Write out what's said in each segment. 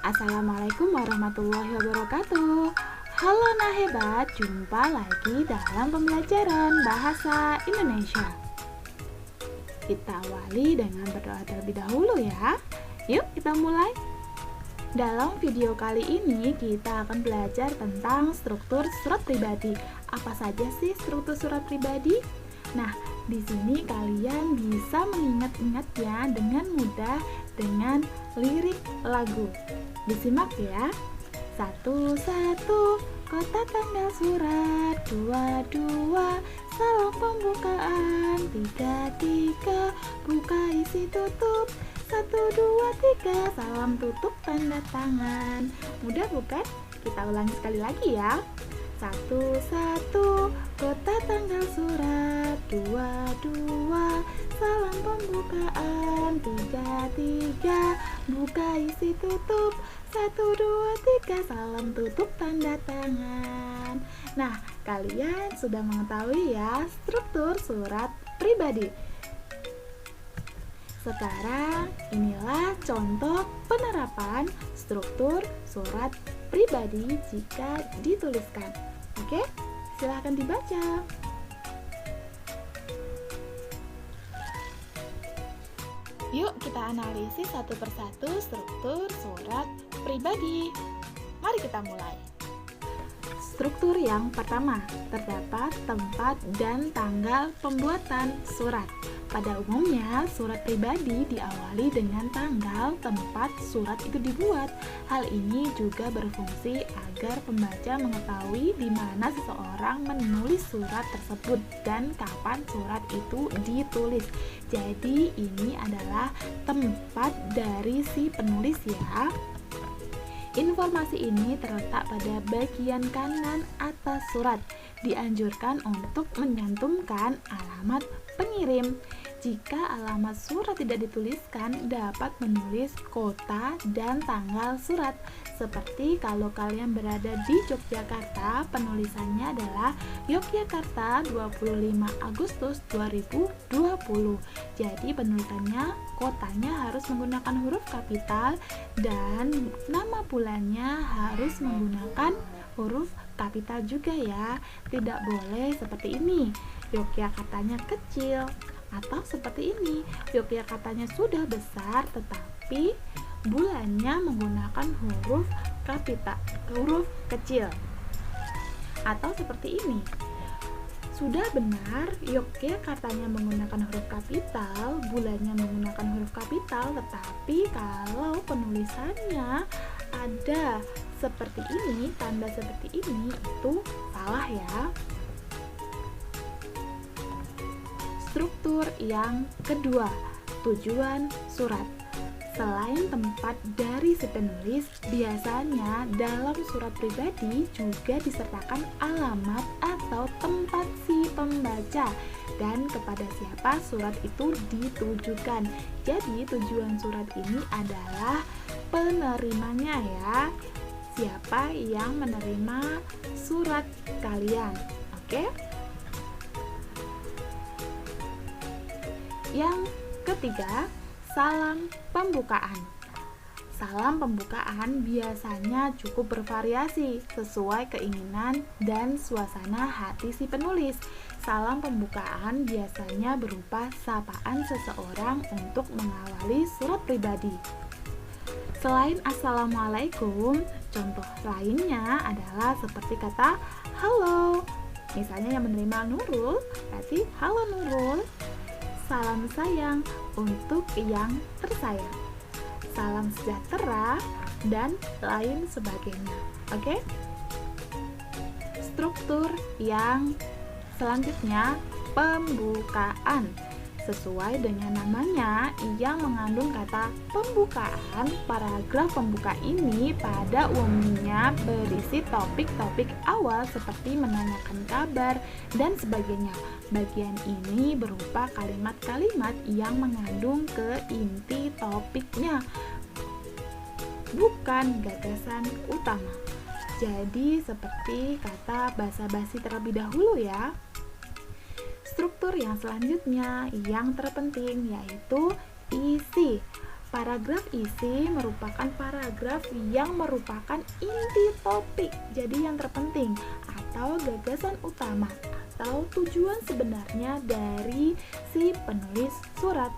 Assalamualaikum warahmatullahi wabarakatuh. Halo nah hebat, jumpa lagi dalam pembelajaran bahasa Indonesia. Kita awali dengan berdoa terlebih dahulu ya. Yuk kita mulai. Dalam video kali ini kita akan belajar tentang struktur surat pribadi. Apa saja sih struktur surat pribadi? Nah, di sini kalian bisa mengingat-ingatnya dengan mudah dengan lirik lagu. Disimak ya. 1, kota tanggal surat. 2, salam pembukaan. 3, buka isi tutup. 1, 2, 3, salam tutup tanda tangan. Mudah bukan? Kita ulangi sekali lagi ya. 1, kota tanggal surat. 2, salam pembukaan. 3, buka isi tutup. 1, 2, 3, salam tutup tanda tangan. Nah, kalian sudah mengetahui ya struktur surat pribadi. Sekarang inilah contoh penerapan struktur surat pribadi jika dituliskan. Oke, silahkan dibaca. Yuk kita analisis satu persatu struktur surat pribadi. Mari kita mulai. Struktur yang pertama, terdapat tempat dan tanggal pembuatan surat. Pada umumnya, surat pribadi diawali dengan tanggal tempat surat itu dibuat. Hal ini juga berfungsi agar pembaca mengetahui di mana seseorang menulis surat tersebut dan kapan surat itu ditulis. Jadi, ini adalah tempat dari si penulis ya. Informasi ini terletak pada bagian kanan atas surat. Dianjurkan untuk menyantumkan alamat pengirim. Jika alamat surat tidak dituliskan, dapat menulis kota dan tanggal surat. Seperti kalau kalian berada di Yogyakarta, penulisannya adalah Yogyakarta 25 Agustus 2020. Jadi penulisannya, kotanya harus menggunakan huruf kapital dan nama bulannya harus menggunakan huruf kapital juga ya. Tidak boleh seperti ini, Yogyakartanya kecil, atau seperti ini, Yogyakartanya sudah besar tetapi bulannya menggunakan huruf kapital, huruf kecil. Atau seperti ini, sudah benar Yogyakartanya menggunakan huruf kapital, bulannya menggunakan huruf kapital, tetapi kalau penulisannya ada seperti ini, tanda seperti ini, itu salah ya. Struktur yang kedua, tujuan surat. Selain tempat dari si penulis, biasanya dalam surat pribadi juga disertakan alamat atau tempat si pembaca dan kepada siapa surat itu ditujukan. Jadi tujuan surat ini adalah penerimanya ya. Siapa yang menerima surat kalian? Oke? Yang ketiga, salam pembukaan. Salam pembukaan biasanya cukup bervariasi sesuai keinginan dan suasana hati si penulis. Salam pembukaan biasanya berupa sapaan seseorang untuk mengawali surat pribadi. Selain Assalamualaikum, contoh lainnya adalah seperti kata halo. Misalnya yang menerima Nurul, berarti halo Nurul. Salam sayang untuk yang tersayang. Salam sejahtera dan lain sebagainya. Oke? Struktur yang selanjutnya, pembukaan. Sesuai dengan namanya, ia mengandung kata pembukaan. Paragraf pembuka ini pada umumnya berisi topik-topik awal seperti menanyakan kabar dan sebagainya. Bagian ini berupa kalimat-kalimat yang mengandung ke inti topiknya, bukan gagasan utama. Jadi seperti kata basa-basi terlebih dahulu ya. Struktur yang selanjutnya yang terpenting yaitu isi. Paragraf isi merupakan paragraf yang merupakan inti topik, jadi yang terpenting atau gagasan utama atau tujuan sebenarnya dari si penulis surat.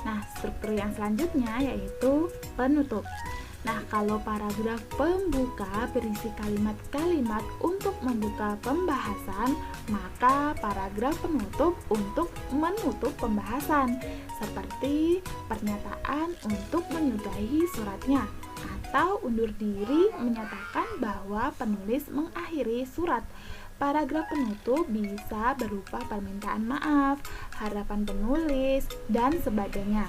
Nah, struktur yang selanjutnya yaitu penutup. Nah, kalau paragraf pembuka berisi kalimat-kalimat untuk membuka pembahasan, maka paragraf penutup untuk menutup pembahasan, seperti pernyataan untuk menyudahi suratnya, atau undur diri menyatakan bahwa penulis mengakhiri surat. Paragraf penutup bisa berupa permintaan maaf, harapan penulis, dan sebagainya.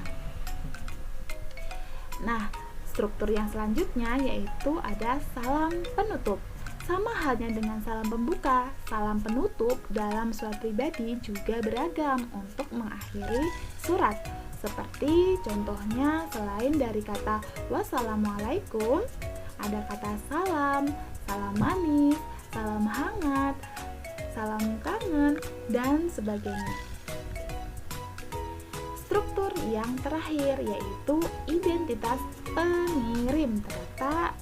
Nah, struktur yang selanjutnya yaitu ada salam penutup. Sama halnya dengan salam pembuka, salam penutup dalam surat pribadi juga beragam untuk mengakhiri surat. Seperti contohnya selain dari kata wassalamualaikum, ada kata salam, salam manis, salam hangat, salam kangen, dan sebagainya. Struktur yang terakhir yaitu identitas pengirim, terletak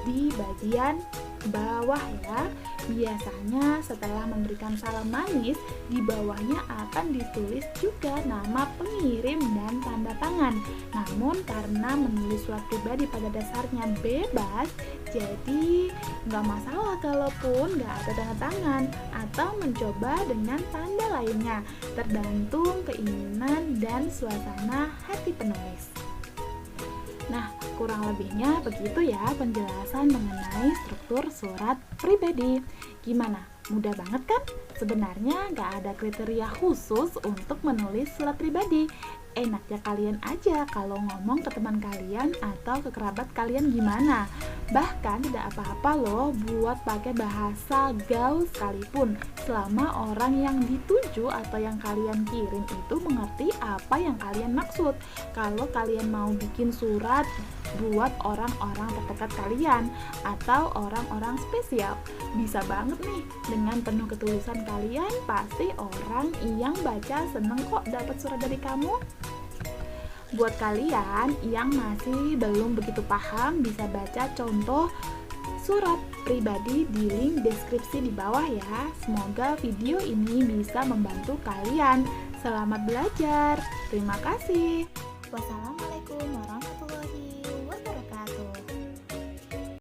di bagian bawah ya. Biasanya setelah memberikan salam manis, di bawahnya akan ditulis juga nama pengirim dan tanda tangan. Namun karena menulis surat pribadi pada dasarnya bebas, jadi nggak masalah kalaupun nggak ada tanda tangan atau mencoba dengan tanda lainnya, tergantung keinginan dan suasana hati penulis. Nah, kurang lebihnya begitu ya penjelasan mengenai struktur surat pribadi. Gimana? Mudah banget kan? Sebenarnya nggak ada kriteria khusus untuk menulis surat pribadi. Enaknya kalian aja kalau ngomong ke teman kalian atau ke kerabat kalian gimana. Bahkan tidak apa-apa loh buat pakai bahasa gaul sekalipun, selama orang yang dituju atau yang kalian kirim itu mengerti apa yang kalian maksud. Kalau kalian mau bikin surat buat orang-orang terdekat kalian atau orang-orang spesial, bisa banget nih dengan penuh ketulusan kalian, pasti orang yang baca seneng kok dapat surat dari kamu. Buat kalian yang masih belum begitu paham, bisa baca contoh surat pribadi di link deskripsi di bawah ya. Semoga video ini bisa membantu kalian. Selamat belajar. Terima kasih. Wassalamualaikum.